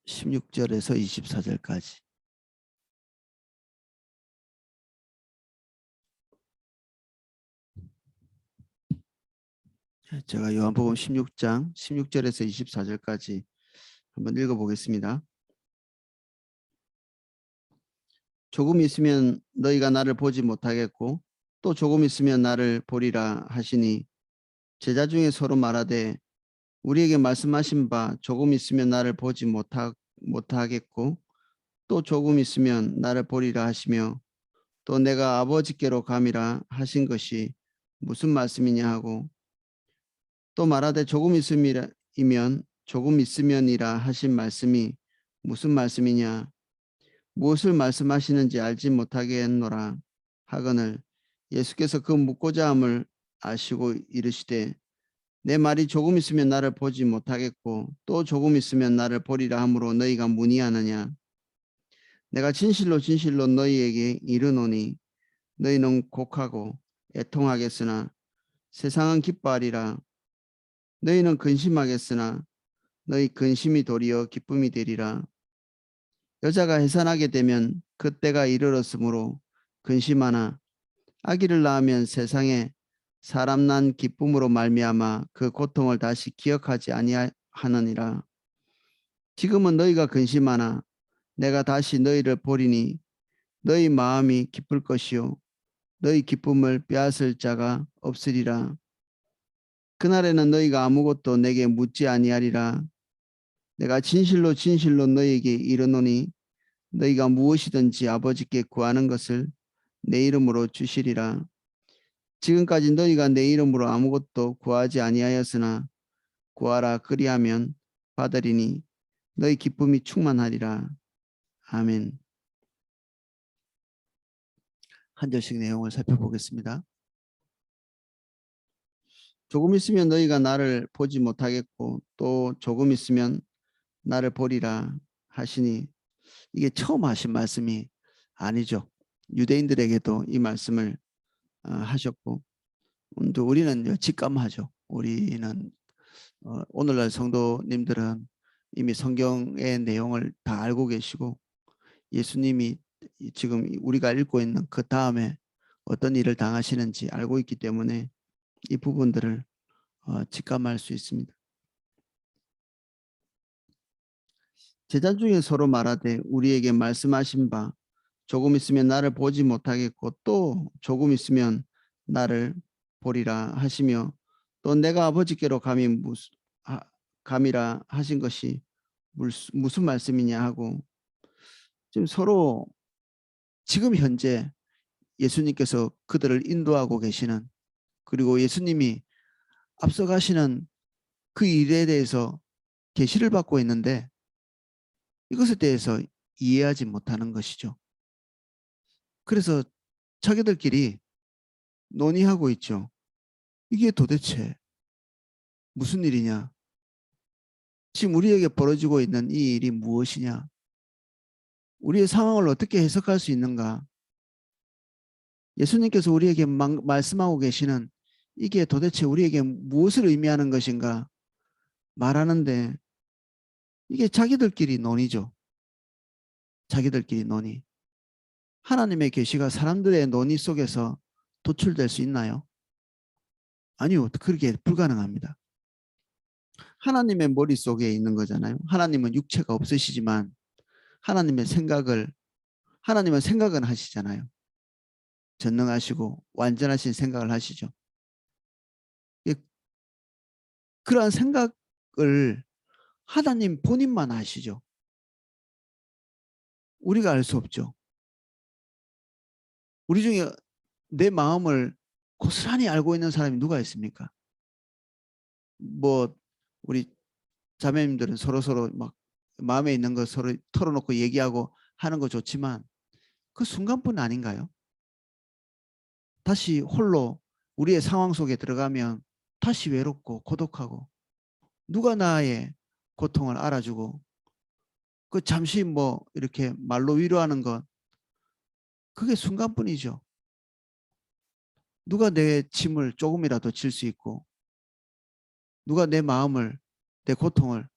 16절에서 24절까지. 제가 요한복음 16장 16절에서 24절까지 한번 읽어보겠습니다. 조금 있으면 너희가 나를 보지 못하겠고 또 조금 있으면 나를 보리라 하시니 제자 중에 서로 말하되 우리에게 말씀하신 바 조금 있으면 나를 보지 못하겠고 또 조금 있으면 나를 보리라 하시며 또 내가 아버지께로 감이라 하신 것이 무슨 말씀이냐 하고 또 말하되 조금 있으면이라 하신 말씀이 무슨 말씀이냐 무엇을 말씀하시는지 알지 못하겠노라 하거늘 예수께서 그 묻고자 함을 아시고 이르시되 내 말이 조금 있으면 나를 보지 못하겠고 또 조금 있으면 나를 보리라 함으로 너희가 문의하느냐 내가 진실로 진실로 너희에게 이르노니 너희는 곡하고 애통하겠으나 세상은 기뻐하리라 너희는 근심하겠으나 너희 근심이 도리어 기쁨이 되리라 여자가 해산하게 되면 그때가 이르렀으므로 근심하나 아기를 낳으면 세상에 사람 난 기쁨으로 말미암아 그 고통을 다시 기억하지 아니하느니라 지금은 너희가 근심하나 내가 다시 너희를 보리니 너희 마음이 기쁠 것이요 너희 기쁨을 빼앗을 자가 없으리라 그날에는 너희가 아무것도 내게 묻지 아니하리라 내가 진실로 진실로 너희에게 이르노니 너희가 무엇이든지 아버지께 구하는 것을 내 이름으로 주시리라 지금까지 너희가 내 이름으로 아무것도 구하지 아니하였으나 구하라 그리하면 받으리니 너희 기쁨이 충만하리라. 아멘. 한 절씩 내용을 살펴보겠습니다. 조금 있으면 너희가 나를 보지 못하겠고 또 조금 있으면 나를 보리라 하시니 이게 처음 하신 말씀이 아니죠. 유대인들에게도 이 말씀을 하셨고 또 우리는 직감하죠. 우리는 오늘날 성도님들은 이미 성경의 내용을 다 알고 계시고 예수님이 지금 우리가 읽고 있는 그 다음에 어떤 일을 당하시는지 알고 있기 때문에 이 부분들을 직감할 수 있습니다. 제자 중에 서로 말하되 우리에게 말씀하신 바 조금 있으면 나를 보지 못하겠고 또 조금 있으면 나를 보리라 하시며 또 내가 아버지께로 감이라 하신 것이 무슨 말씀이냐 하고 지금 서로 지금 현재 예수님께서 그들을 인도하고 계시는 그리고 예수님이 앞서가시는 그 일에 대해서 계시를 받고 있는데 이것에 대해서 이해하지 못하는 것이죠. 그래서 자기들끼리 논의하고 있죠. 이게 도대체 무슨 일이냐? 지금 우리에게 벌어지고 있는 이 일이 무엇이냐? 우리의 상황을 어떻게 해석할 수 있는가? 예수님께서 우리에게 말씀하고 계시는 이게 도대체 우리에게 무엇을 의미하는 것인가? 말하는데 이게 자기들끼리 논의죠. 자기들끼리 논의. 하나님의 계시가 사람들의 논의 속에서 도출될 수 있나요? 아니요. 그렇게 불가능합니다. 하나님의 머릿속에 있는 거잖아요. 하나님은 육체가 없으시지만 하나님은 생각은 하시잖아요. 전능하시고 완전하신 생각을 하시죠. 그러한 생각을 하나님 본인만 아시죠. 우리가 알 수 없죠. 우리 중에 내 마음을 고스란히 알고 있는 사람이 누가 있습니까? 뭐 우리 자매님들은 서로 막 마음에 있는 거 서로 털어놓고 얘기하고 하는 거 좋지만 그 순간뿐 아닌가요? 다시 홀로 우리의 상황 속에 들어가면 다시 외롭고 고독하고 누가 나의 고통을 알아주고 그 잠시 뭐 이렇게 말로 위로하는 것 그게 순간뿐이죠. 누가 내 짐을 조금이라도 질 수 있고 누가 내 마음을 내 고통을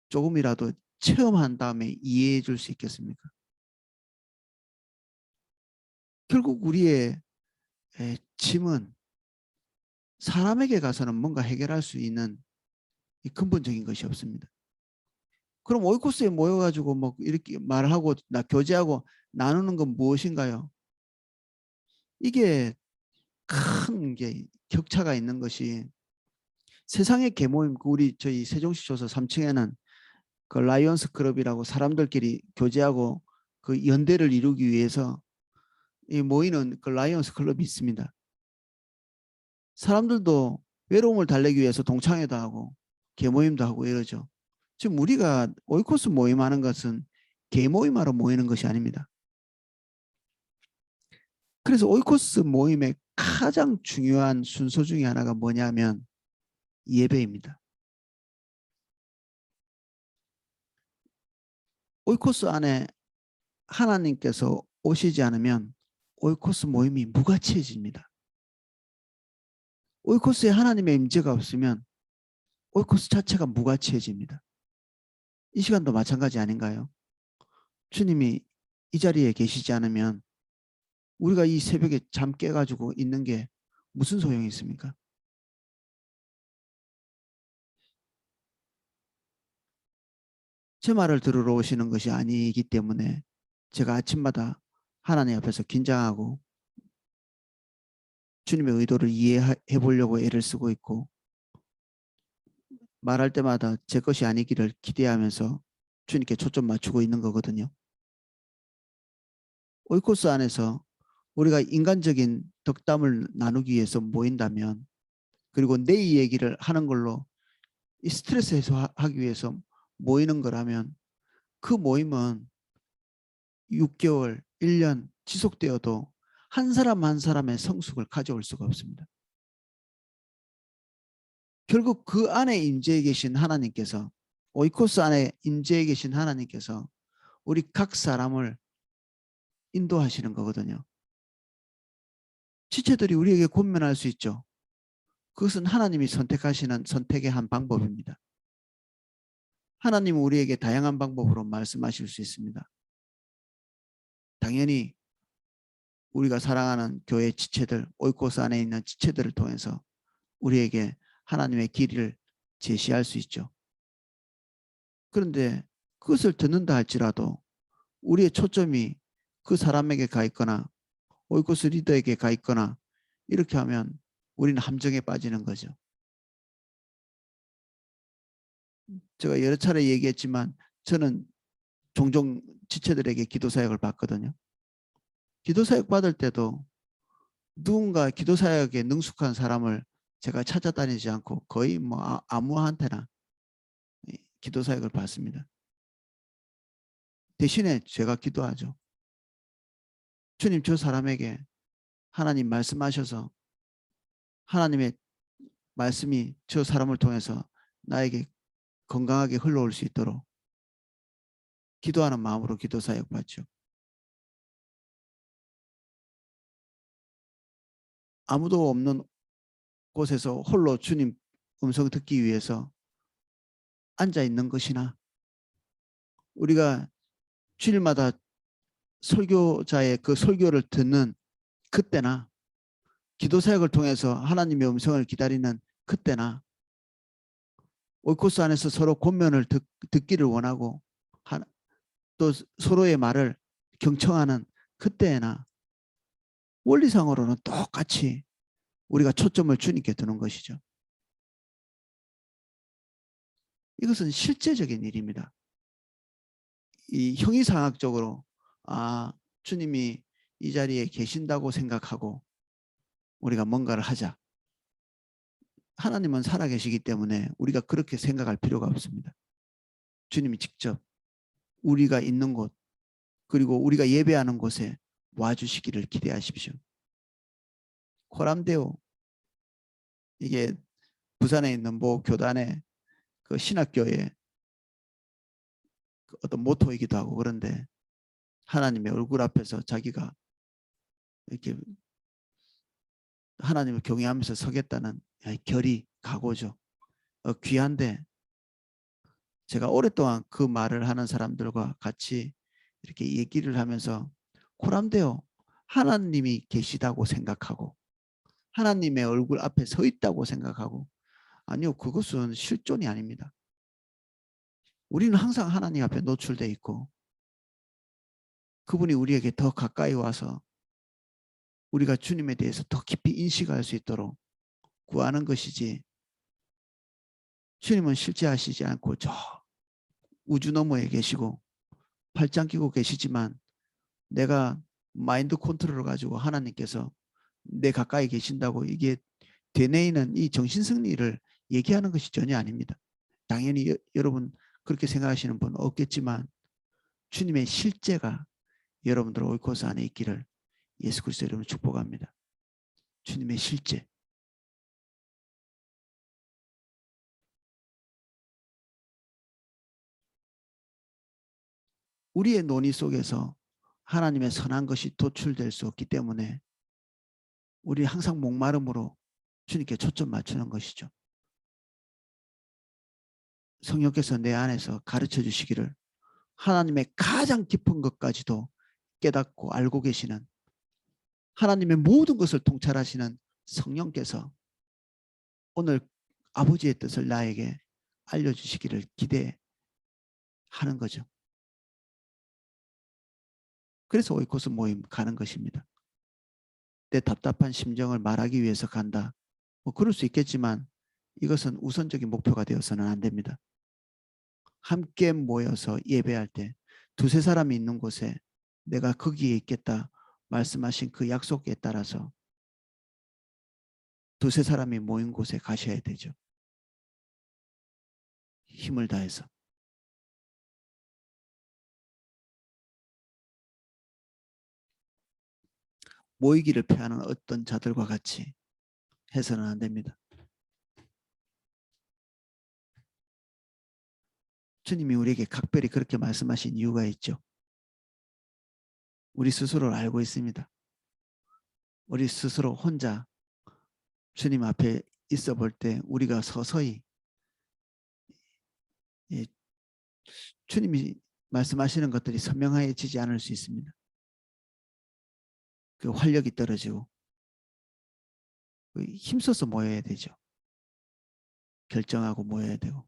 조금이라도 체험한 다음에 이해해 줄 수 있겠습니까? 결국 우리의 짐은 사람에게 가서는 뭔가 해결할 수 있는 이 근본적인 것이 없습니다. 그럼 오이코스에 모여가지고 뭐 이렇게 말하고 교제하고 나누는 건 무엇인가요? 이게 큰 게 격차가 있는 것이 세상의 계모임, 우리 저희 세종시 조서 3층에는 그 라이온스 클럽이라고 사람들끼리 교제하고 그 연대를 이루기 위해서 이 모이는 그 라이온스 클럽이 있습니다. 사람들도 외로움을 달래기 위해서 동창회도 하고 계모임도 하고 이러죠. 지금 우리가 오이코스 모임하는 것은 계모임하러 모이는 것이 아닙니다. 그래서 오이코스 모임의 가장 중요한 순서 중에 하나가 뭐냐면 예배입니다. 오이코스 안에 하나님께서 오시지 않으면 오이코스 모임이 무가치해집니다. 오이코스에 하나님의 임재가 없으면 오이코스 자체가 무가치해집니다. 이 시간도 마찬가지 아닌가요? 주님이 이 자리에 계시지 않으면 우리가 이 새벽에 잠 깨가지고 있는 게 무슨 소용이 있습니까? 제 말을 들으러 오시는 것이 아니기 때문에 제가 아침마다 하나님 앞에서 긴장하고 주님의 의도를 이해해 보려고 애를 쓰고 있고 말할 때마다 제 것이 아니기를 기대하면서 주님께 초점 맞추고 있는 거거든요. 오이코스 안에서 우리가 인간적인 덕담을 나누기 위해서 모인다면 그리고 내 얘기를 하는 걸로 이 스트레스 해소하기 위해서 모이는 거라면 그 모임은 6개월, 1년 지속되어도 한 사람 한 사람의 성숙을 가져올 수가 없습니다. 결국 그 안에 임재해 계신 하나님께서 오이코스 안에 임재해 계신 하나님께서 우리 각 사람을 인도하시는 거거든요. 지체들이 우리에게 권면할 수 있죠. 그것은 하나님이 선택하시는 선택의 한 방법입니다. 하나님은 우리에게 다양한 방법으로 말씀하실 수 있습니다. 당연히 우리가 사랑하는 교회 지체들, 오이코스 안에 있는 지체들을 통해서 우리에게 하나님의 길을 제시할 수 있죠. 그런데 그것을 듣는다 할지라도 우리의 초점이 그 사람에게 가 있거나 오이코스 리더에게 가 있거나 이렇게 하면 우리는 함정에 빠지는 거죠. 제가 여러 차례 얘기했지만 저는 종종 지체들에게 기도 사역을 받거든요. 기도 사역 받을 때도 누군가 기도 사역에 능숙한 사람을 제가 찾아다니지 않고 거의 뭐 아무한테나 기도 사역을 받습니다. 대신에 제가 기도하죠. 주님, 저 사람에게 하나님 말씀하셔서 하나님의 말씀이 저 사람을 통해서 나에게 건강하게 흘러올 수 있도록 기도하는 마음으로 기도 사역 받죠. 아무도 없는 곳에서 홀로 주님 음성 듣기 위해서 앉아 있는 것이나 우리가 주일마다 설교자의 그 설교를 듣는 그때나 기도 사역을 통해서 하나님의 음성을 기다리는 그때나 오이코스 안에서 서로 권면을 듣기를 원하고 또 서로의 말을 경청하는 그때나 원리상으로는 똑같이 우리가 초점을 주님께 두는 것이죠. 이것은 실제적인 일입니다. 이 형이상학적으로 주님이 이 자리에 계신다고 생각하고 우리가 뭔가를 하자. 하나님은 살아계시기 때문에 우리가 그렇게 생각할 필요가 없습니다. 주님이 직접 우리가 있는 곳 그리고 우리가 예배하는 곳에 와주시기를 기대하십시오. 코람데오 이게 부산에 있는 모 교단의 그 신학교의 그 어떤 모토이기도 하고 그런데 하나님의 얼굴 앞에서 자기가 이렇게 하나님을 경외하면서 서겠다는 결의 각오죠. 귀한데 제가 오랫동안 그 말을 하는 사람들과 같이 이렇게 얘기를 하면서 코람데요. 하나님이 계시다고 생각하고 하나님의 얼굴 앞에 서 있다고 생각하고 아니요. 그것은 실존이 아닙니다. 우리는 항상 하나님 앞에 노출돼 있고 그분이 우리에게 더 가까이 와서 우리가 주님에 대해서 더 깊이 인식할 수 있도록 구하는 것이지 주님은 실제하시지 않고 저 우주 너머에 계시고 팔짱 끼고 계시지만 내가 마인드 컨트롤을 가지고 하나님께서 내 가까이 계신다고 이게 되뇌이는 이 정신승리를 얘기하는 것이 전혀 아닙니다. 당연히 여러분 그렇게 생각하시는 분 없겠지만 주님의 실제가 여러분들 오이코스 안에 있기를 예수 그리스도 이름으로 축복합니다. 주님의 실제. 우리의 논의 속에서 하나님의 선한 것이 도출될 수 없기 때문에 우리 항상 목마름으로 주님께 초점 맞추는 것이죠. 성령께서 내 안에서 가르쳐 주시기를 하나님의 가장 깊은 것까지도 깨닫고 알고 계시는 하나님의 모든 것을 통찰하시는 성령께서 오늘 아버지의 뜻을 나에게 알려주시기를 기대하는 거죠. 그래서 오이코스 모임 가는 것입니다. 내 답답한 심정을 말하기 위해서 간다. 뭐 그럴 수 있겠지만 이것은 우선적인 목표가 되어서는 안 됩니다. 함께 모여서 예배할 때 두세 사람이 있는 곳에 내가 거기에 있겠다 말씀하신 그 약속에 따라서 두세 사람이 모인 곳에 가셔야 되죠. 힘을 다해서. 모이기를 피하는 어떤 자들과 같이 해서는 안 됩니다. 주님이 우리에게 각별히 그렇게 말씀하신 이유가 있죠. 우리 스스로를 알고 있습니다. 우리 스스로 혼자 주님 앞에 있어 볼 때 우리가 서서히 주님이 말씀하시는 것들이 선명해지지 않을 수 있습니다. 그 활력이 떨어지고 힘써서 모여야 되죠. 결정하고 모여야 되고.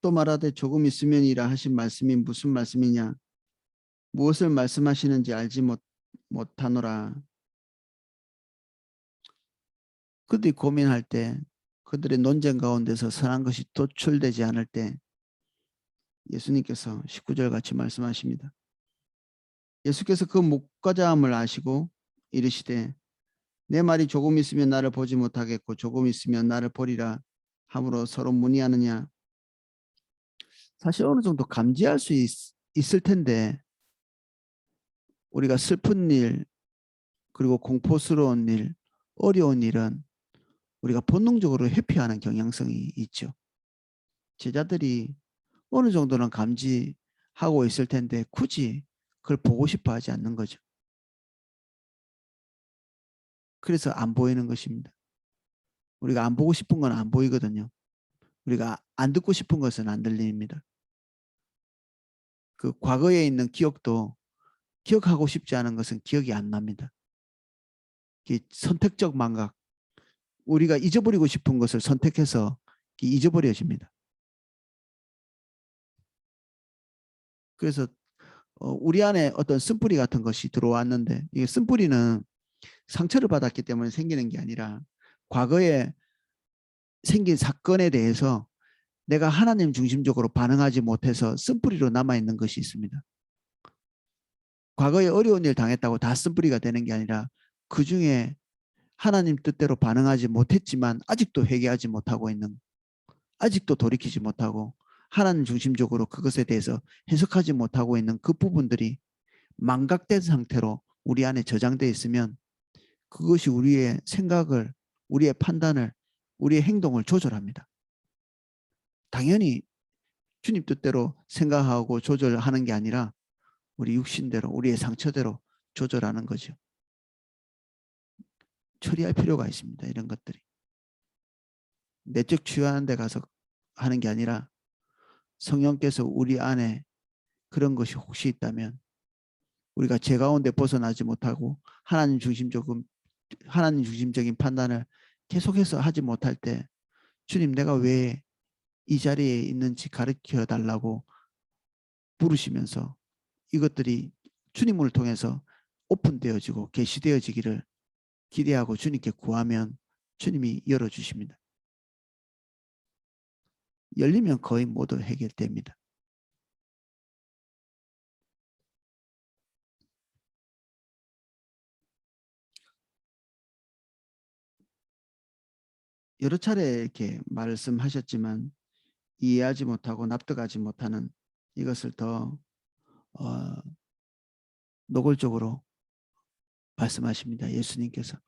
또 말하되 조금 있으면이라 하신 말씀이 무슨 말씀이냐. 무엇을 말씀하시는지 알지 못하노라. 그들이 고민할 때 그들의 논쟁 가운데서 선한 것이 도출되지 않을 때 예수님께서 19절 같이 말씀하십니다. 예수께서 그 목가자함을 아시고 이르시되 내 말이 조금 있으면 나를 보지 못하겠고 조금 있으면 나를 보리라 함으로 서로 문의하느냐. 사실 어느 정도 감지할 수 있을 텐데 우리가 슬픈 일 그리고 공포스러운 일 어려운 일은 우리가 본능적으로 회피하는 경향성이 있죠. 제자들이 어느 정도는 감지하고 있을 텐데 굳이 그걸 보고 싶어 하지 않는 거죠. 그래서 안 보이는 것입니다. 우리가 안 보고 싶은 건 안 보이거든요. 우리가 안 듣고 싶은 것은 안 들립니다. 그 과거에 있는 기억도 기억하고 싶지 않은 것은 기억이 안 납니다. 선택적 망각. 우리가 잊어버리고 싶은 것을 선택해서 잊어버려집니다. 그래서 우리 안에 어떤 쓴뿌리 같은 것이 들어왔는데 이 쓴뿌리는 상처를 받았기 때문에 생기는 게 아니라 과거에 생긴 사건에 대해서 내가 하나님 중심적으로 반응하지 못해서 쓴뿌리로 남아있는 것이 있습니다. 과거에 어려운 일 당했다고 다 쓴뿌리가 되는 게 아니라 그중에 하나님 뜻대로 반응하지 못했지만 아직도 회개하지 못하고 있는 아직도 돌이키지 못하고 하나님 중심적으로 그것에 대해서 해석하지 못하고 있는 그 부분들이 망각된 상태로 우리 안에 저장되어 있으면 그것이 우리의 생각을 우리의 판단을 우리의 행동을 조절합니다. 당연히 주님 뜻대로 생각하고 조절하는 게 아니라 우리 육신대로 우리의 상처대로 조절하는 거죠. 처리할 필요가 있습니다. 이런 것들이. 내적 치유하는 데 가서 하는 게 아니라 성령께서 우리 안에 그런 것이 혹시 있다면 우리가 죄 가운데 벗어나지 못하고 하나님 중심적인 판단을 계속해서 하지 못할 때 주님 내가 왜 이 자리에 있는지 가르쳐 달라고 부르시면서 이것들이 주님을 통해서 오픈되어지고 계시되어지기를 기대하고 주님께 구하면 주님이 열어주십니다. 열리면 거의 모두 해결됩니다. 여러 차례 이렇게 말씀하셨지만 이해하지 못하고 납득하지 못하는 이것을 더 노골적으로 말씀하십니다. 예수님께서.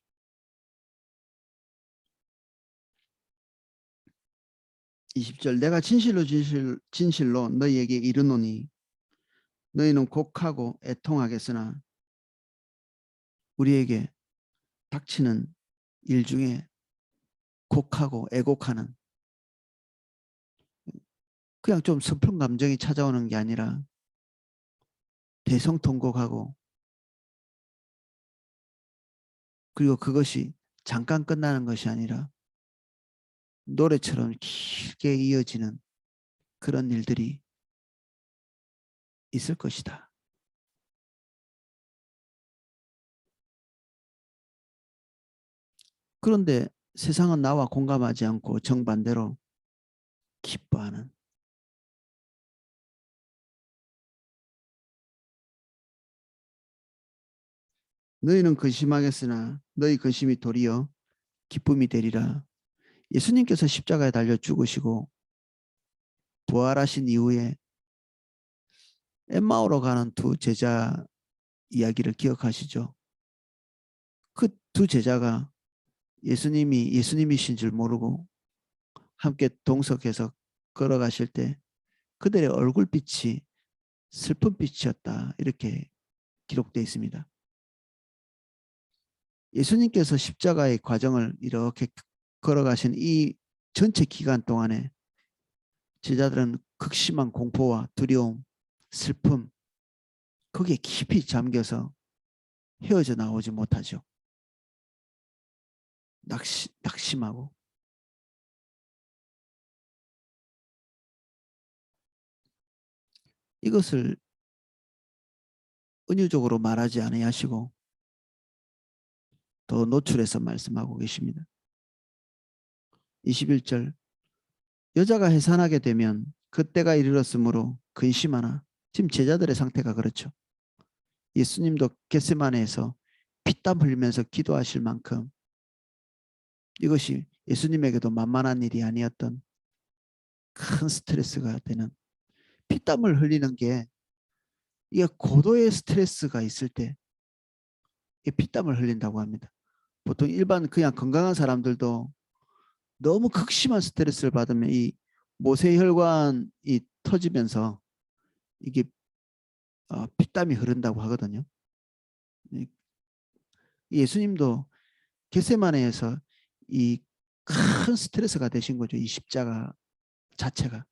20절 내가 진실로 너희에게 이르노니 너희는 곡하고 애통하겠으나 우리에게 닥치는 일 중에 곡하고 애곡하는 그냥 좀 슬픈 감정이 찾아오는 게 아니라 대성통곡하고 그리고 그것이 잠깐 끝나는 것이 아니라 노래처럼 길게 이어지는 그런 일들이 있을 것이다. 그런데 세상은 나와 공감하지 않고 정반대로 기뻐하는 너희는 근심하겠으나 너희 근심이 도리어 기쁨이 되리라. 예수님께서 십자가에 달려 죽으시고 부활하신 이후에 엠마오로 가는 두 제자 이야기를 기억하시죠? 그 두 제자가 예수님이 예수님이신 줄 모르고 함께 동석해서 걸어가실 때 그들의 얼굴빛이 슬픈 빛이었다. 이렇게 기록되어 있습니다. 예수님께서 십자가의 과정을 이렇게 걸어가신 이 전체 기간 동안에 제자들은 극심한 공포와 두려움, 슬픔, 거기에 깊이 잠겨서 헤어져 나오지 못하죠. 낙심하고. 이것을 은유적으로 말하지 아니하시고 더 노출해서 말씀하고 계십니다. 21절 여자가 해산하게 되면 그때가 이르렀으므로 근심하나 지금 제자들의 상태가 그렇죠. 예수님도 겟세마네에서 피땀 흘리면서 기도하실 만큼 이것이 예수님에게도 만만한 일이 아니었던 큰 스트레스가 되는 피땀을 흘리는 게 이게 고도의 스트레스가 있을 때 피땀을 흘린다고 합니다. 보통 일반 그냥 건강한 사람들도 너무 극심한 스트레스를 받으면 이 모세혈관이 터지면서 이게 피땀이 흐른다고 하거든요. 예수님도 겟세마네에서 이 큰 스트레스가 되신 거죠. 이 십자가 자체가.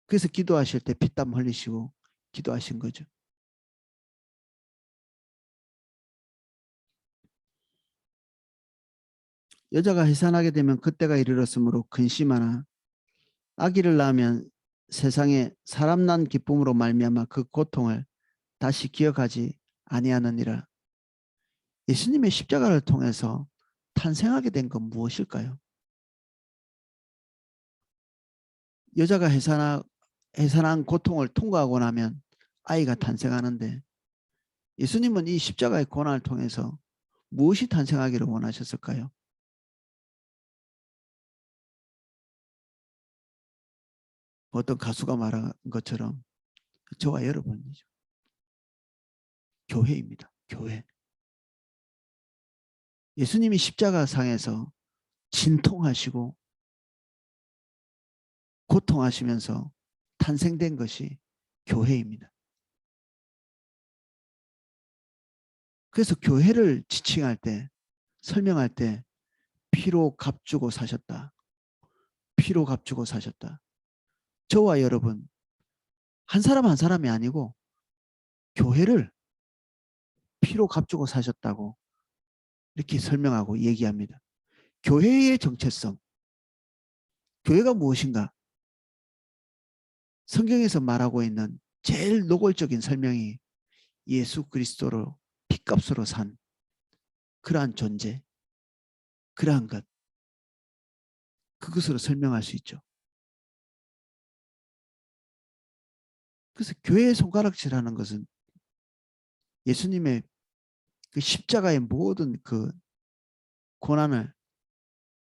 그래서 기도하실 때 피땀 흘리시고 기도하신 거죠. 여자가 해산하게 되면 그때가 이르렀으므로 근심하나 아기를 낳으면 세상에 사람 난 기쁨으로 말미암아 그 고통을 다시 기억하지 아니하느니라. 예수님의 십자가를 통해서 탄생하게 된 건 무엇일까요? 여자가 해산한 고통을 통과하고 나면 아이가 탄생하는데 예수님은 이 십자가의 고난을 통해서 무엇이 탄생하기를 원하셨을까요? 어떤 가수가 말한 것처럼 저와 여러분이죠. 교회입니다. 교회. 예수님이 십자가상에서 진통하시고 고통하시면서 탄생된 것이 교회입니다. 그래서 교회를 지칭할 때, 설명할 때 피로 값주고 사셨다. 피로 값주고 사셨다. 저와 여러분, 한 사람 한 사람이 아니고 교회를 피로 값주고 사셨다고 이렇게 설명하고 얘기합니다. 교회의 정체성, 교회가 무엇인가? 성경에서 말하고 있는 제일 노골적인 설명이 예수 그리스도로 피값으로 산 그러한 존재, 그러한 것, 그것으로 설명할 수 있죠. 그래서 교회의 손가락질하는 것은 예수님의 그 십자가의 모든 그 고난을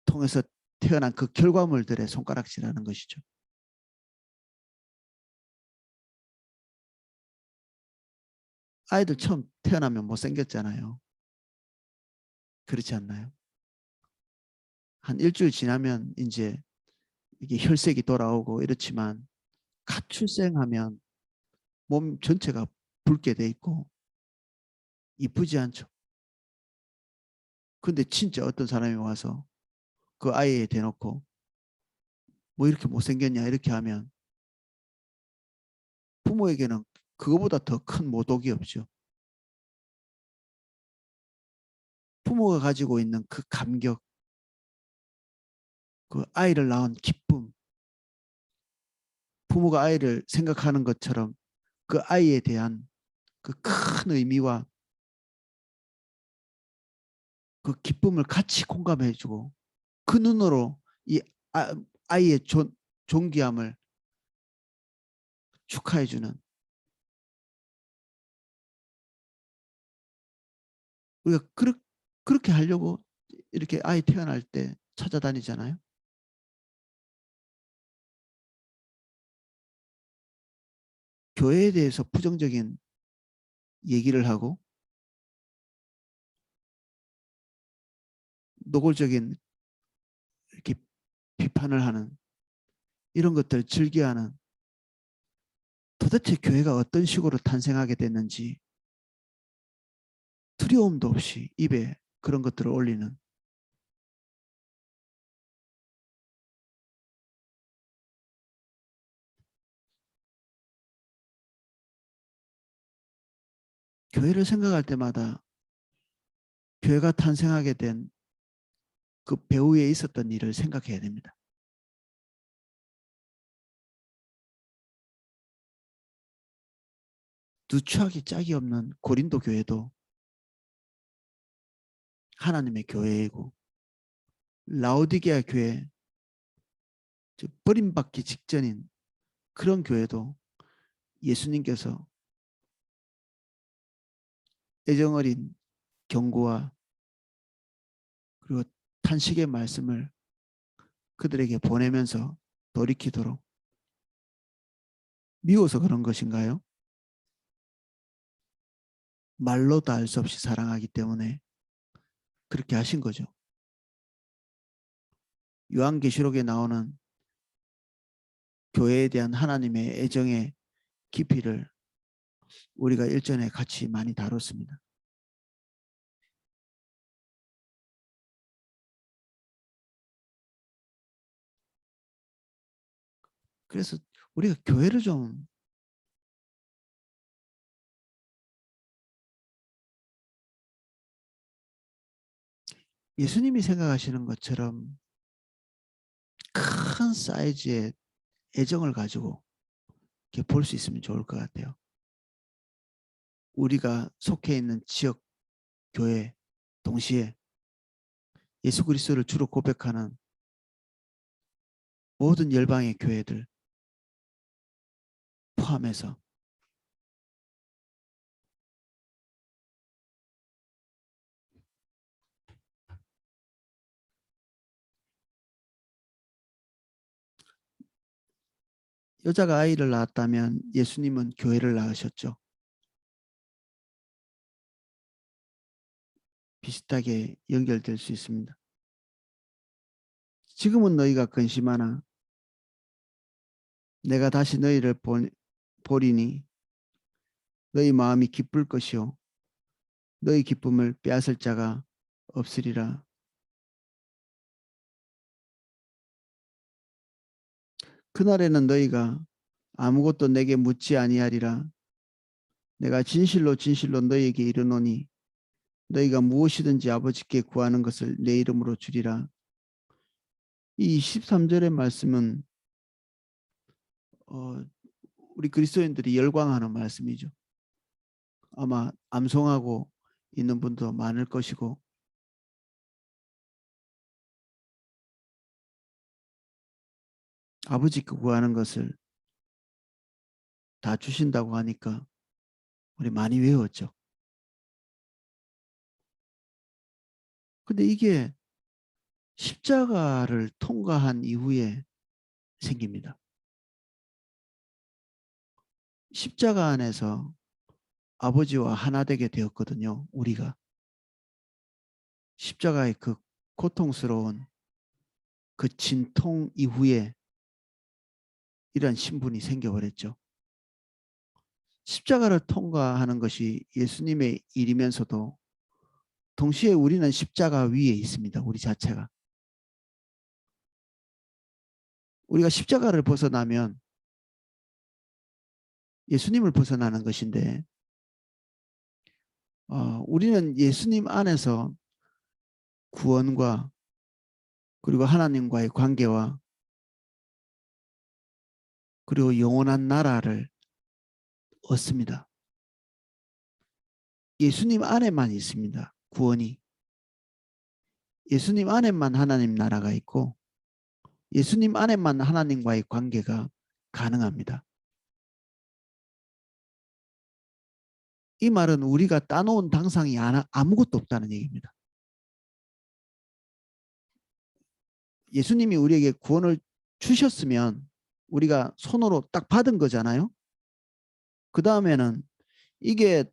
통해서 태어난 그 결과물들의 손가락질하는 것이죠. 아이들 처음 태어나면 못생겼잖아요. 그렇지 않나요? 한 일주일 지나면 이제 이게 혈색이 돌아오고 이렇지만 갓 출생하면 몸 전체가 붉게 돼 있고 이쁘지 않죠. 근데 진짜 어떤 사람이 와서 그 아이에 대놓고 뭐 이렇게 못생겼냐 이렇게 하면 부모에게는 그거보다 더 큰 모독이 없죠. 부모가 가지고 있는 그 감격, 그 아이를 낳은 기쁨, 부모가 아이를 생각하는 것처럼 그 아이에 대한 그 큰 의미와 그 기쁨을 같이 공감해주고 그 눈으로 이 아이의 존귀함을 축하해주는, 우리가 그렇게 하려고 이렇게 아이 태어날 때 찾아다니잖아요. 교회에 대해서 부정적인 얘기를 하고 노골적인 이렇게 비판을 하는 이런 것들을 즐겨하는, 도대체 교회가 어떤 식으로 탄생하게 됐는지 두려움도 없이 입에 그런 것들을 올리는, 교회를 생각할 때마다 교회가 탄생하게 된 그 배후에 있었던 일을 생각해야 됩니다. 누추하기 짝이 없는 고린도 교회도 하나님의 교회이고, 라오디게아 교회, 버림받기 직전인 그런 교회도 예수님께서 애정어린 경고와 그리고 탄식의 말씀을 그들에게 보내면서 돌이키도록, 미워서 그런 것인가요? 말로도 알 수 없이 사랑하기 때문에 그렇게 하신 거죠. 요한계시록에 나오는 교회에 대한 하나님의 애정의 깊이를 우리가 일전에 같이 많이 다뤘습니다. 그래서 우리가 교회를 좀 예수님이 생각하시는 것처럼 큰 사이즈의 애정을 가지고 이렇게 볼 수 있으면 좋을 것 같아요. 우리가 속해 있는 지역 교회 동시에 예수 그리스도를 주로 고백하는 모든 열방의 교회들 포함해서 여자가 아이를 낳았다면 예수님은 교회를 낳으셨죠. 비슷하게 연결될 수 있습니다. 지금은 너희가 근심하나 내가 다시 너희를 보리니 너희 마음이 기쁠 것이요 너희 기쁨을 빼앗을 자가 없으리라. 그날에는 너희가 아무것도 내게 묻지 아니하리라. 내가 진실로 진실로 너희에게 이르노니 너희가 무엇이든지 아버지께 구하는 것을 내 이름으로 주리라. 이 23절의 말씀은 우리 그리스도인들이 열광하는 말씀이죠. 아마 암송하고 있는 분도 많을 것이고, 아버지께 구하는 것을 다 주신다고 하니까 우리 많이 외웠죠. 근데 이게 십자가를 통과한 이후에 생깁니다. 십자가 안에서 아버지와 하나 되게 되었거든요. 우리가 십자가의 그 고통스러운 그 진통 이후에 이런 신분이 생겨버렸죠. 십자가를 통과하는 것이 예수님의 일이면서도 동시에 우리는 십자가 위에 있습니다. 우리 자체가. 우리가 십자가를 벗어나면 예수님을 벗어나는 것인데, 우리는 예수님 안에서 구원과 그리고 하나님과의 관계와 그리고 영원한 나라를 얻습니다. 예수님 안에만 있습니다. 구원이. 예수님 안에만 하나님 나라가 있고 예수님 안에만 하나님과의 관계가 가능합니다. 이 말은 우리가 따놓은 당상이 아무것도 없다는 얘기입니다. 예수님이 우리에게 구원을 주셨으면 우리가 손으로 딱 받은 거잖아요. 그 다음에는 이게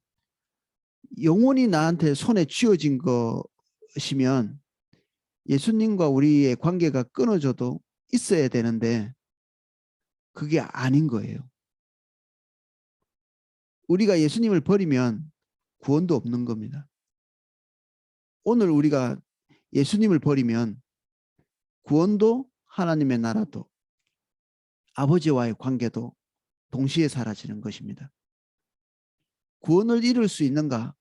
영원히 나한테 손에 쥐어진 것이면 예수님과 우리의 관계가 끊어져도 있어야 되는데 그게 아닌 거예요. 우리가 예수님을 버리면 구원도 없는 겁니다. 오늘 우리가 예수님을 버리면 구원도 하나님의 나라도 아버지와의 관계도 동시에 사라지는 것입니다. 구원을 이룰 수 있는가?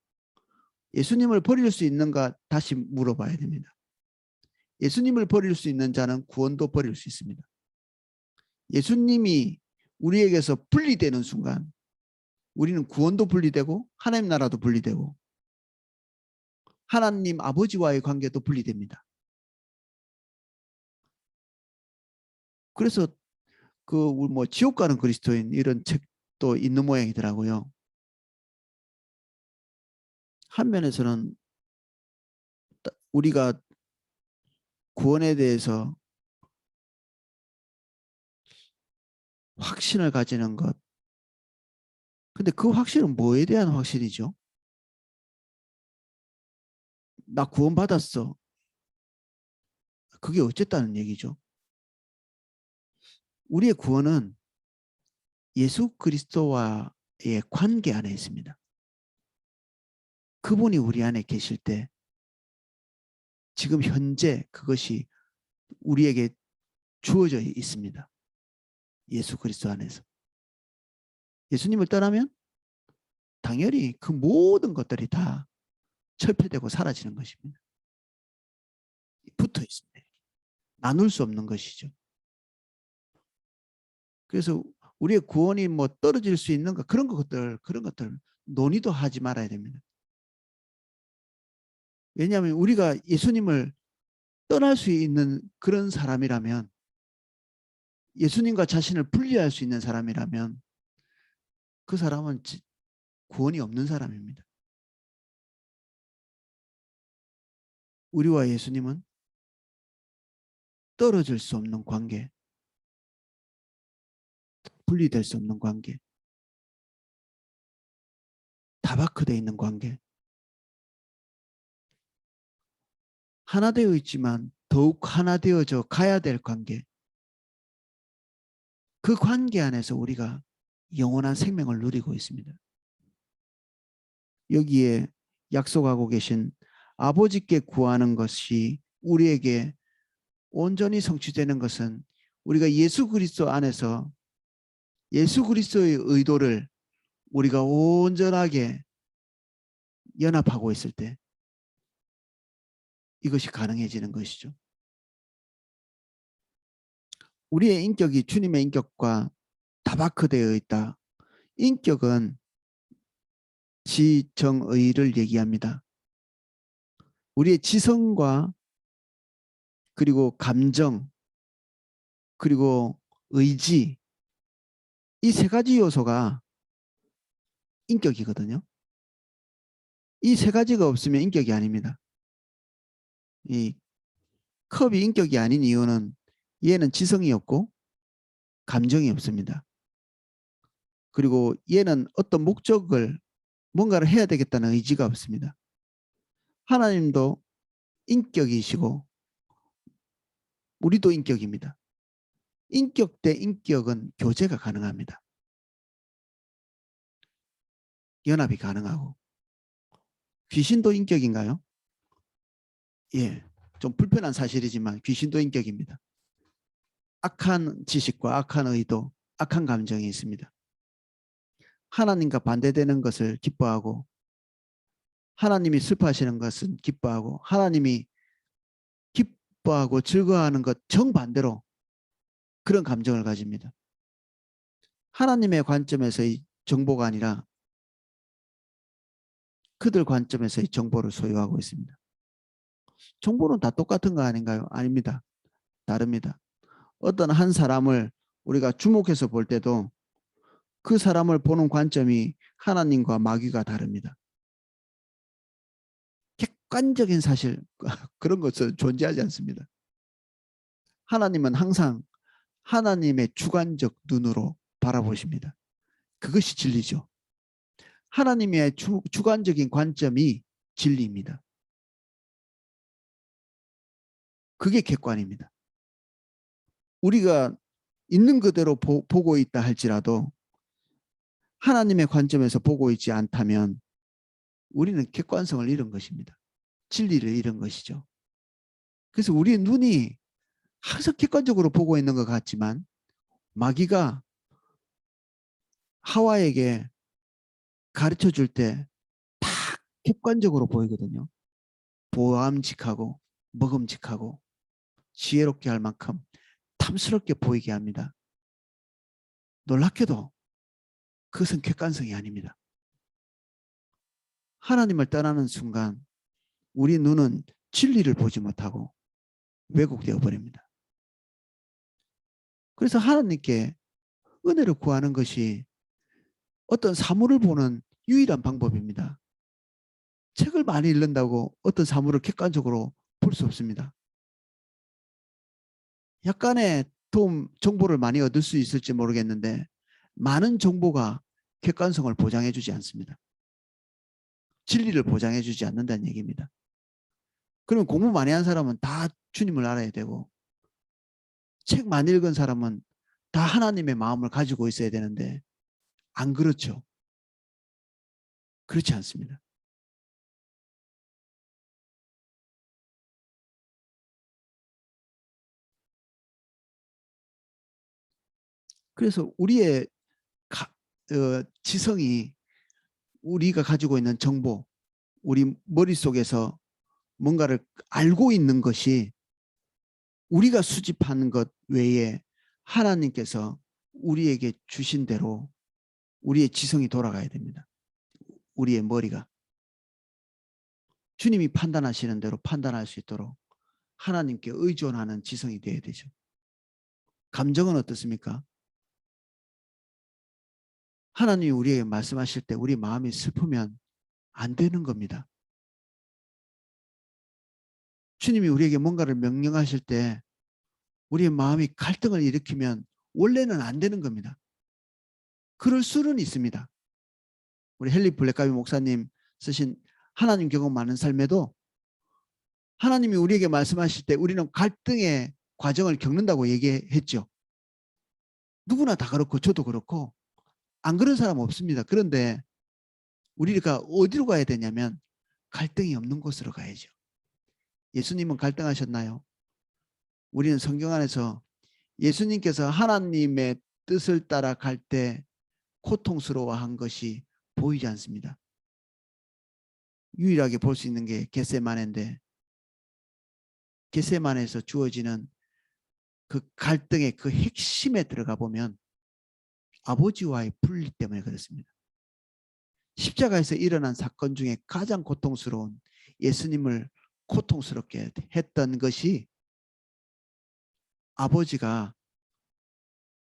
예수님을 버릴 수 있는가? 다시 물어봐야 됩니다. 예수님을 버릴 수 있는 자는 구원도 버릴 수 있습니다. 예수님이 우리에게서 분리되는 순간 우리는 구원도 분리되고 하나님 나라도 분리되고 하나님 아버지와의 관계도 분리됩니다. 그래서 그 지옥 가는 그리스도인 이런 책도 있는 모양이더라고요. 한 면에서는 우리가 구원에 대해서 확신을 가지는 것. 근데 그 확신은 뭐에 대한 확신이죠? 나 구원 받았어. 그게 어쨌다는 얘기죠. 우리의 구원은 예수 그리스도와의 관계 안에 있습니다. 그분이 우리 안에 계실 때 지금 현재 그것이 우리에게 주어져 있습니다. 예수 그리스도 안에서. 예수님을 떠나면 당연히 그 모든 것들이 다 철폐되고 사라지는 것입니다. 붙어 있습니다. 나눌 수 없는 것이죠. 그래서 우리의 구원이 떨어질 수 있는가 그런 것들 논의도 하지 말아야 됩니다. 왜냐하면 우리가 예수님을 떠날 수 있는 그런 사람이라면 예수님과 자신을 분리할 수 있는 사람이라면 그 사람은 구원이 없는 사람입니다. 우리와 예수님은 떨어질 수 없는 관계, 분리될 수 없는 관계, 다바크되어 있는 관계, 하나 되어 있지만 더욱 하나 되어져 가야 될 관계, 그 관계 안에서 우리가 영원한 생명을 누리고 있습니다. 여기에 약속하고 계신 아버지께 구하는 것이 우리에게 온전히 성취되는 것은 우리가 예수 그리스도 안에서 예수 그리스도의 의도를 우리가 온전하게 연합하고 있을 때 이것이 가능해지는 것이죠. 우리의 인격이 주님의 인격과 다바크되어 있다. 인격은 지정의를 얘기합니다. 우리의 지성과 그리고 감정 그리고 의지 이 세 가지 요소가 인격이거든요. 이 세 가지가 없으면 인격이 아닙니다. 이 컵이 인격이 아닌 이유는 얘는 지성이 없고 감정이 없습니다. 그리고 얘는 어떤 목적을 뭔가를 해야 되겠다는 의지가 없습니다. 하나님도 인격이시고 우리도 인격입니다. 인격 대 인격은 교제가 가능합니다. 연합이 가능하고. 귀신도 인격인가요? 예, 좀 불편한 사실이지만 귀신도 인격입니다. 악한 지식과 악한 의도, 악한 감정이 있습니다. 하나님과 반대되는 것을 기뻐하고 하나님이 슬퍼하시는 것은 기뻐하고 하나님이 기뻐하고 즐거워하는 것 정반대로 그런 감정을 가집니다. 하나님의 관점에서의 정보가 아니라 그들 관점에서의 정보를 소유하고 있습니다. 정보는 다 똑같은 거 아닌가요? 아닙니다. 다릅니다. 어떤 한 사람을 우리가 주목해서 볼 때도 그 사람을 보는 관점이 하나님과 마귀가 다릅니다. 객관적인 사실 그런 것은 존재하지 않습니다. 하나님은 항상 하나님의 주관적 눈으로 바라보십니다. 그것이 진리죠. 하나님의 주관적인 관점이 진리입니다. 그게 객관입니다. 우리가 있는 그대로 보고 있다 할지라도 하나님의 관점에서 보고 있지 않다면 우리는 객관성을 잃은 것입니다. 진리를 잃은 것이죠. 그래서 우리의 눈이 항상 객관적으로 보고 있는 것 같지만 마귀가 하와에게 가르쳐 줄 때 다 객관적으로 보이거든요. 보암직하고 먹음직하고 지혜롭게 할 만큼 탐스럽게 보이게 합니다. 놀랍게도 그것은 객관성이 아닙니다. 하나님을 떠나는 순간 우리 눈은 진리를 보지 못하고 왜곡되어 버립니다. 그래서 하나님께 은혜를 구하는 것이 어떤 사물을 보는 유일한 방법입니다. 책을 많이 읽는다고 어떤 사물을 객관적으로 볼 수 없습니다. 약간의 정보를 많이 얻을 수 있을지 모르겠는데 많은 정보가 객관성을 보장해 주지 않습니다. 진리를 보장해 주지 않는다는 얘기입니다. 그러면 공부 많이 한 사람은 다 주님을 알아야 되고 책 많이 읽은 사람은 다 하나님의 마음을 가지고 있어야 되는데 안 그렇죠. 그렇지 않습니다. 그래서 우리의 지성이 우리가 가지고 있는 정보, 우리 머릿속에서 뭔가를 알고 있는 것이 우리가 수집하는 것 외에 하나님께서 우리에게 주신 대로 우리의 지성이 돌아가야 됩니다. 우리의 머리가. 주님이 판단하시는 대로 판단할 수 있도록 하나님께 의존하는 지성이 되어야 되죠. 감정은 어떻습니까? 하나님이 우리에게 말씀하실 때 우리 마음이 슬프면 안 되는 겁니다. 주님이 우리에게 뭔가를 명령하실 때 우리의 마음이 갈등을 일으키면 원래는 안 되는 겁니다. 그럴 수는 있습니다. 우리 헨리 블랙가비 목사님 쓰신 하나님 경험 많은 삶에도 하나님이 우리에게 말씀하실 때 우리는 갈등의 과정을 겪는다고 얘기했죠. 누구나 다 그렇고 저도 그렇고 안 그런 사람 없습니다. 그런데 우리가 어디로 가야 되냐면 갈등이 없는 곳으로 가야죠. 예수님은 갈등하셨나요? 우리는 성경 안에서 예수님께서 하나님의 뜻을 따라 갈 때 고통스러워한 것이 보이지 않습니다. 유일하게 볼 수 있는 게 겟세마네인데, 겟세마네에서 주어지는 그 갈등의 그 핵심에 들어가 보면 아버지와의 분리 때문에 그렇습니다. 십자가에서 일어난 사건 중에 가장 고통스러운, 예수님을 고통스럽게 했던 것이 아버지가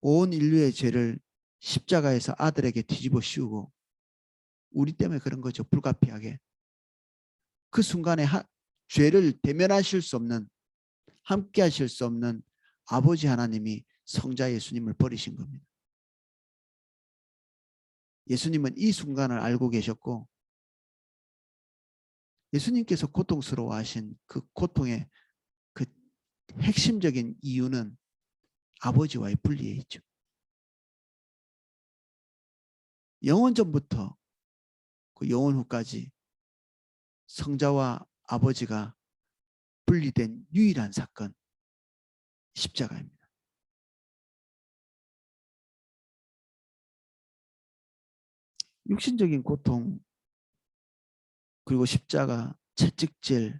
온 인류의 죄를 십자가에서 아들에게 뒤집어 씌우고, 우리 때문에 그런 거죠. 불가피하게. 그 순간에 죄를 대면하실 수 없는, 함께 하실 수 없는 아버지 하나님이 성자 예수님을 버리신 겁니다. 예수님은 이 순간을 알고 계셨고, 예수님께서 고통스러워하신 그 고통의 그 핵심적인 이유는 아버지와의 분리에 있죠. 영원 전부터 그 영원 후까지 성자와 아버지가 분리된 유일한 사건, 십자가입니다. 육신적인 고통, 그리고 십자가, 채찍질,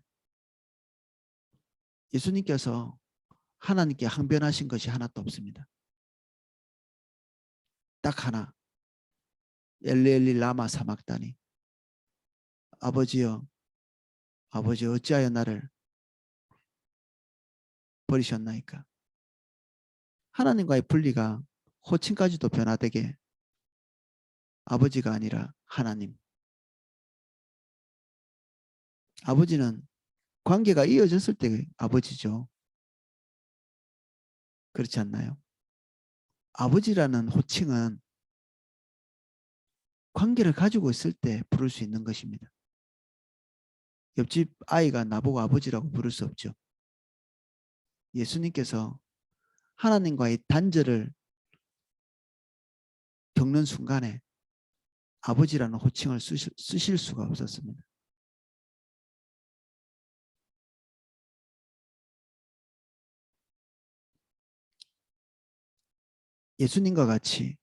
예수님께서 하나님께 항변하신 것이 하나도 없습니다. 딱 하나, 엘리엘리 라마 사막다니, 아버지여, 아버지 어찌하여 나를 버리셨나이까. 하나님과의 분리가 호칭까지도 변화되게, 아버지가 아니라 하나님. 아버지는 관계가 이어졌을 때 아버지죠. 그렇지 않나요? 아버지라는 호칭은 관계를 가지고 있을 때 부를 수 있는 것입니다. 옆집 아이가 나보고 아버지라고 부를 수 없죠. 예수님께서 하나님과의 단절을 겪는 순간에 아버지라는 호칭을 쓰실 수가 없었습니다. 예수님과 같이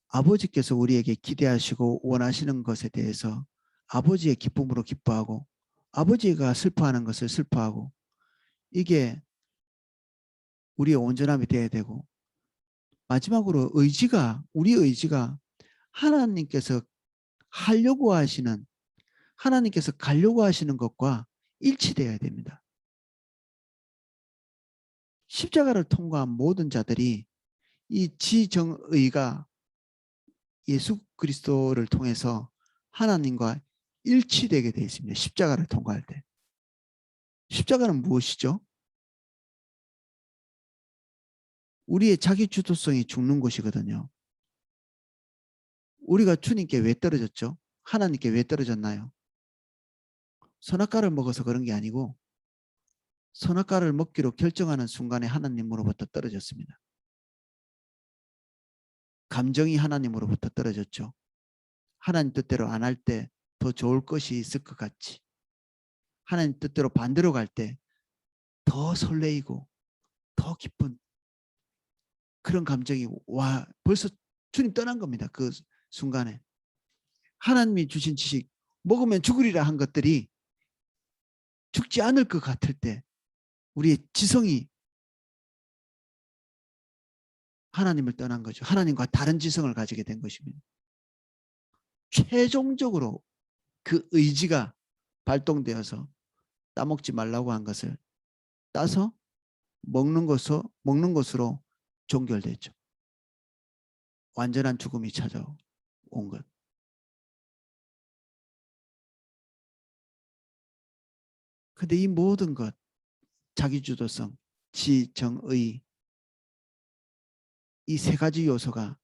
아버지께서 우리에게 기대하시고 원하시는 것에 대해서 아버지의 기쁨으로 기뻐하고, 아버지가 슬퍼하는 것을 슬퍼하고, 이게 우리의 온전함이 되어야 되고, 마지막으로 우리 의지가 하나님께서 하려고 하시는, 하나님께서 가려고 하시는 것과 일치되어야 됩니다. 십자가를 통과한 모든 자들이 이 지정의가 예수 그리스도를 통해서 하나님과 일치되게 되어 있습니다. 십자가를 통과할 때. 십자가는 무엇이죠? 우리의 자기 주도성이 죽는 곳이거든요. 우리가 주님께 왜 떨어졌죠? 하나님께 왜 떨어졌나요? 선악과를 먹어서 그런 게 아니고, 선악과를 먹기로 결정하는 순간에 하나님으로부터 떨어졌습니다. 감정이 하나님으로부터 떨어졌죠. 하나님 뜻대로 안 할 때 더 좋을 것이 있을 것 같이, 하나님 뜻대로 반대로 갈 때 더 설레이고 더 기쁜 그런 감정이 와, 벌써 주님 떠난 겁니다. 그 순간에 하나님이 주신 지식, 먹으면 죽으리라 한 것들이 죽지 않을 것 같을 때 우리의 지성이 하나님을 떠난 거죠. 하나님과 다른 지성을 가지게 된 것입니다. 최종적으로 그 의지가 발동되어서 따먹지 말라고 한 것을 따서 먹는 것으로 종결됐죠. 완전한 죽음이 찾아온 것. 근데 이 모든 것, 자기주도성, 지정의, 이 세 가지 요소가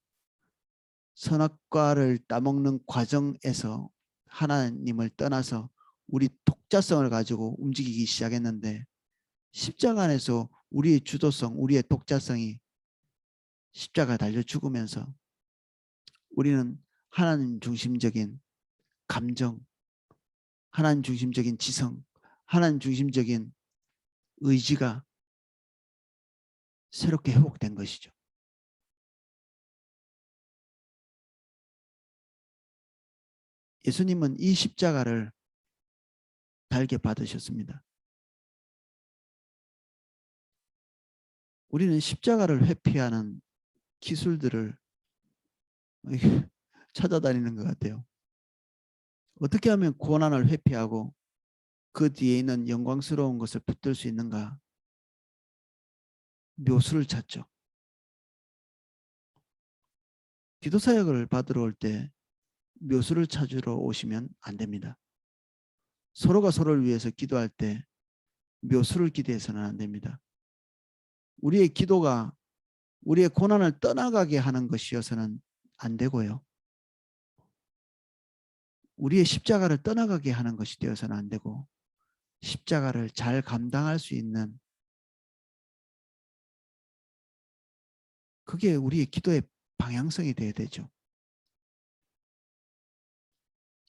선악과를 따먹는 과정에서 하나님을 떠나서 우리 독자성을 가지고 움직이기 시작했는데, 십자가 안에서 우리의 주도성, 우리의 독자성이 십자가 달려 죽으면서 우리는 하나님 중심적인 감정, 하나님 중심적인 지성, 하나님 중심적인 의지가 새롭게 회복된 것이죠. 예수님은 이 십자가를 달게 받으셨습니다. 우리는 십자가를 회피하는 기술들을 찾아다니는 것 같아요. 어떻게 하면 고난을 회피하고 그 뒤에 있는 영광스러운 것을 붙들 수 있는가? 묘수를 찾죠. 기도 사역을 받으러 올 때 묘수를 찾으러 오시면 안 됩니다. 서로가 서로를 위해서 기도할 때 묘수를 기대해서는 안 됩니다. 우리의 기도가 우리의 고난을 떠나가게 하는 것이어서는 안 되고요. 우리의 십자가를 떠나가게 하는 것이 되어서는 안 되고 십자가를 잘 감당할 수 있는 그게 우리의 기도의 방향성이 되어야 되죠.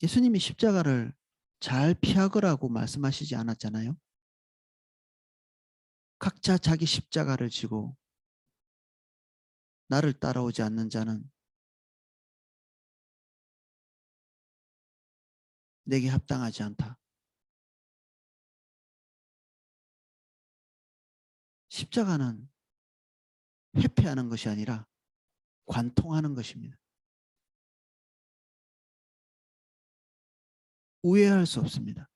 예수님이 십자가를 잘 피하거라고 말씀하시지 않았잖아요. 각자 자기 십자가를 지고 나를 따라오지 않는 자는 내게 합당하지 않다. 십자가는 회피하는 것이 아니라 관통하는 것입니다. 우회할 수 없습니다.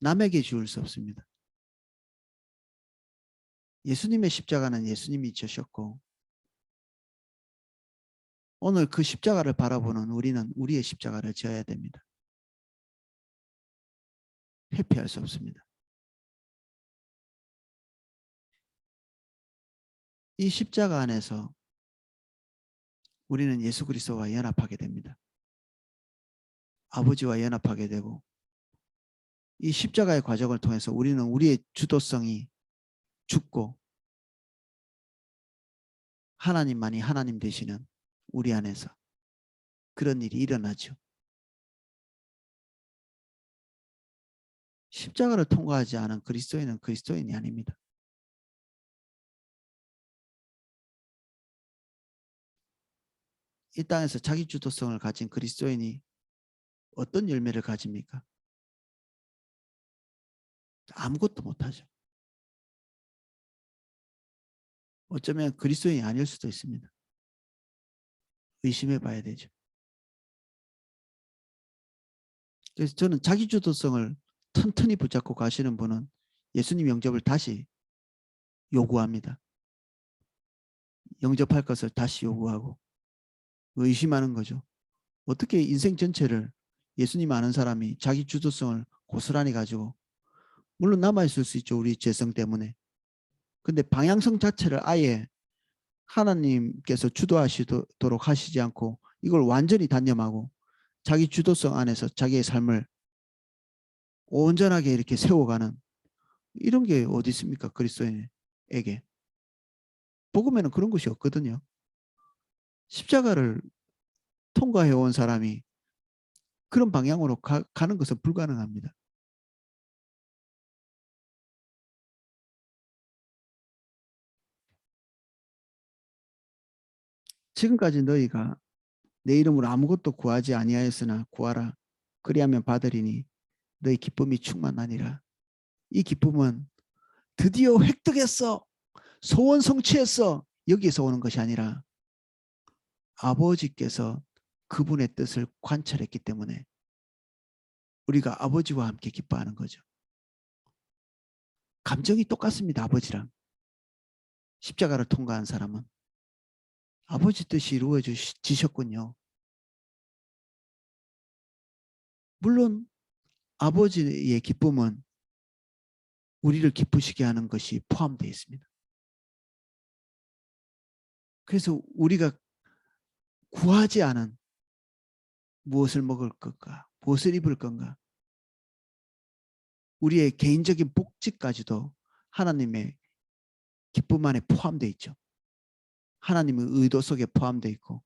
남에게 지울 수 없습니다. 예수님의 십자가는 예수님이 지셨고 오늘 그 십자가를 바라보는 우리는 우리의 십자가를 지어야 됩니다. 회피할 수 없습니다. 이 십자가 안에서 우리는 예수 그리스도와 연합하게 됩니다. 아버지와 연합하게 되고 이 십자가의 과정을 통해서 우리는 우리의 주도성이 죽고 하나님만이 하나님 되시는 우리 안에서 그런 일이 일어나죠. 십자가를 통과하지 않은 그리스도인은 그리스도인이 아닙니다. 이 땅에서 자기 주도성을 가진 그리스도인이 어떤 열매를 가집니까? 아무것도 못하죠. 어쩌면 그리스도인이 아닐 수도 있습니다. 의심해 봐야 되죠. 그래서 저는 자기 주도성을 튼튼히 붙잡고 가시는 분은 예수님 영접을 다시 요구합니다. 영접할 것을 다시 요구하고 의심하는 거죠. 어떻게 인생 전체를 예수님 아는 사람이 자기 주도성을 고스란히 가지고 물론 남아있을 수 있죠. 우리 죄성 때문에. 근데 방향성 자체를 아예 하나님께서 주도하시도록 하시지 않고 이걸 완전히 단념하고 자기 주도성 안에서 자기의 삶을 온전하게 이렇게 세워가는 이런 게 어디 있습니까? 그리스도인에게. 복음에는 그런 것이 없거든요. 십자가를 통과해온 사람이 그런 방향으로 가는 것은 불가능합니다. 지금까지 너희가 내 이름으로 아무것도 구하지 아니하였으나 구하라. 그리하면 받으리니 너희 기쁨이 충만하니라. 이 기쁨은 드디어 획득했어. 소원 성취했어. 여기에서 오는 것이 아니라 아버지께서 그분의 뜻을 관철했기 때문에 우리가 아버지와 함께 기뻐하는 거죠. 감정이 똑같습니다. 아버지랑. 십자가를 통과한 사람은 아버지 뜻이 이루어지셨군요. 물론 아버지의 기쁨은 우리를 기쁘시게 하는 것이 포함되어 있습니다. 그래서 우리가 구하지 않은 무엇을 먹을 건가, 무엇을 입을 건가, 우리의 개인적인 복지까지도 하나님의 기쁨 안에 포함되어 있죠. 하나님의 의도 속에 포함되어 있고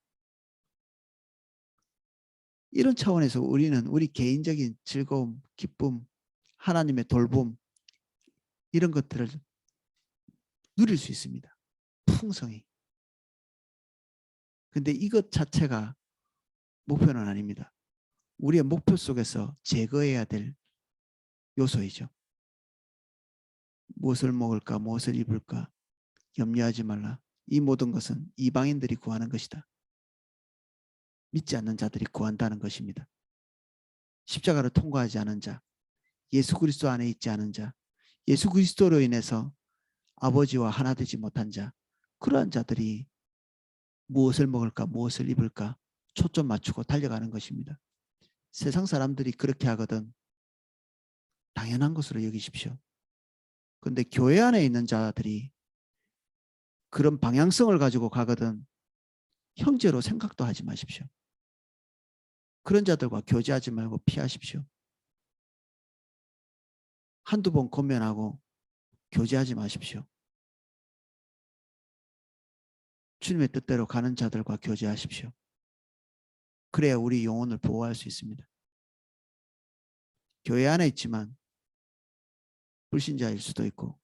이런 차원에서 우리는 우리 개인적인 즐거움, 기쁨, 하나님의 돌봄 이런 것들을 누릴 수 있습니다. 풍성히. 근데 이것 자체가 목표는 아닙니다. 우리의 목표 속에서 제거해야 될 요소이죠. 무엇을 먹을까, 무엇을 입을까 염려하지 말라. 이 모든 것은 이방인들이 구하는 것이다. 믿지 않는 자들이 구한다는 것입니다. 십자가를 통과하지 않은 자, 예수 그리스도 안에 있지 않은 자, 예수 그리스도로 인해서 아버지와 하나 되지 못한 자, 그러한 자들이 무엇을 먹을까, 무엇을 입을까 초점 맞추고 달려가는 것입니다. 세상 사람들이 그렇게 하거든 당연한 것으로 여기십시오. 그런데 교회 안에 있는 자들이 그런 방향성을 가지고 가거든 형제로 생각도 하지 마십시오. 그런 자들과 교제하지 말고 피하십시오. 한두 번 권면하고 교제하지 마십시오. 주님의 뜻대로 가는 자들과 교제하십시오. 그래야 우리 영혼을 보호할 수 있습니다. 교회 안에 있지만 불신자일 수도 있고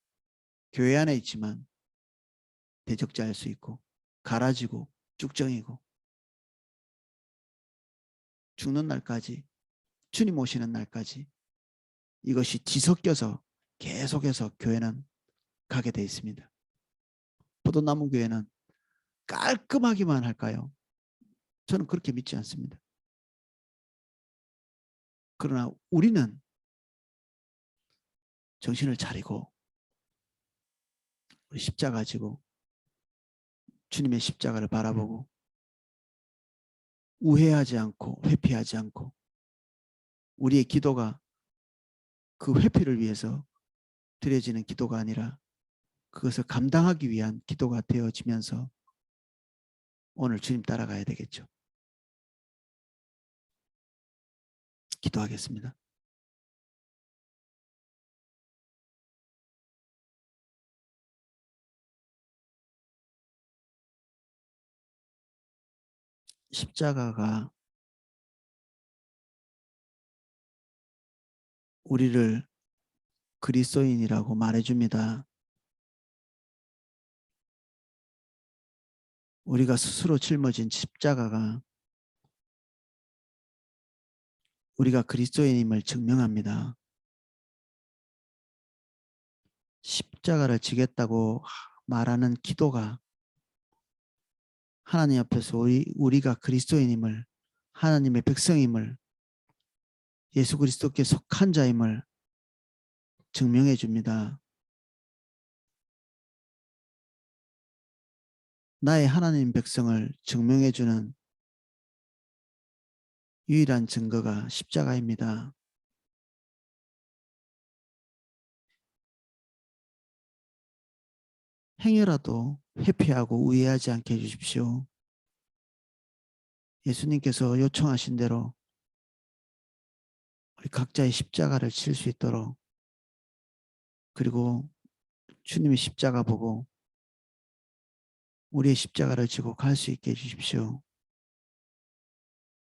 교회 안에 있지만 대적자일 수 있고 갈아지고 쭉정이고 죽는 날까지 주님 오시는 날까지 이것이 뒤섞여서 계속해서 교회는 가게 돼 있습니다. 포도나무 교회는 깔끔하기만 할까요? 저는 그렇게 믿지 않습니다. 그러나 우리는 정신을 차리고 우리 십자가 지고 주님의 십자가를 바라보고 우회하지 않고 회피하지 않고 우리의 기도가 그 회피를 위해서 드려지는 기도가 아니라 그것을 감당하기 위한 기도가 되어지면서 오늘 주님 따라가야 되겠죠. 기도하겠습니다. 십자가가 우리를 그리스도인이라고 말해줍니다. 우리가 스스로 짊어진 십자가가 우리가 그리스도인임을 증명합니다. 십자가를 지겠다고 말하는 기도가 하나님 앞에서 우리가 그리스도인임을 하나님의 백성임을 예수 그리스도께 속한 자임을 증명해 줍니다. 나의 하나님 백성을 증명해 주는 유일한 증거가 십자가입니다. 행여라도 회피하고 우회하지 않게 해주십시오. 예수님께서 요청하신 대로 우리 각자의 십자가를 칠 수 있도록 그리고 주님의 십자가 보고 우리의 십자가를 지고 갈 수 있게 해주십시오.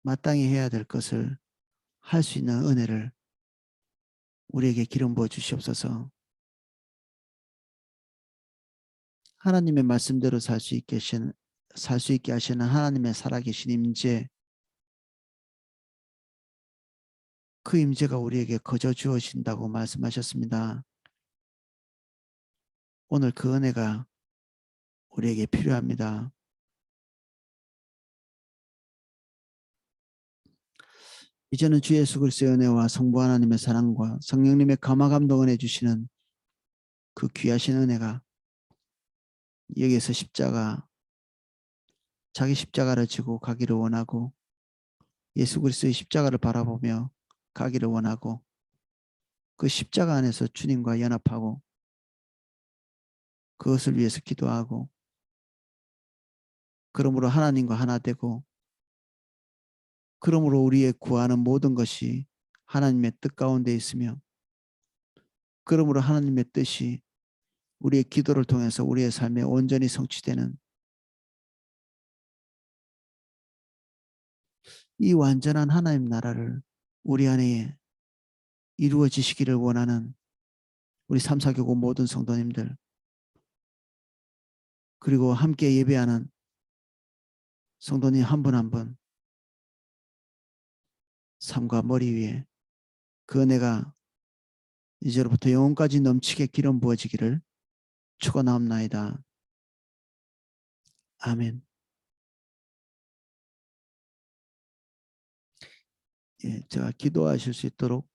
마땅히 해야 될 것을 할 수 있는 은혜를 우리에게 기름 부어 주시옵소서. 하나님의 말씀대로 살 수 있게 하시는 하나님의 살아계신 임재, 그 임재가 우리에게 거저 주어진다고 말씀하셨습니다. 오늘 그 은혜가 우리에게 필요합니다. 이제는 주 예수 그리스도의 은혜와 성부 하나님의 사랑과 성령님의 감화 감동 은혜 주시는 그 귀하신 은혜가 여기에서 자기 십자가를 지고 가기를 원하고 예수 그리스도의 십자가를 바라보며 가기를 원하고 그 십자가 안에서 주님과 연합하고 그것을 위해서 기도하고 그러므로 하나님과 하나 되고 그러므로 우리의 구하는 모든 것이 하나님의 뜻 가운데 있으며 그러므로 하나님의 뜻이 우리의 기도를 통해서 우리의 삶에 온전히 성취되는 이 완전한 하나님 나라를 우리 안에 이루어지시기를 원하는 우리 삼사교구 모든 성도님들, 그리고 함께 예배하는 성도님 한 분 한 분 삶과 머리 위에 그 은혜가 이제로부터 영혼까지 넘치게 기름 부어지기를 축원하옵나이다. 아멘. 예, 제가 기도하실 수 있도록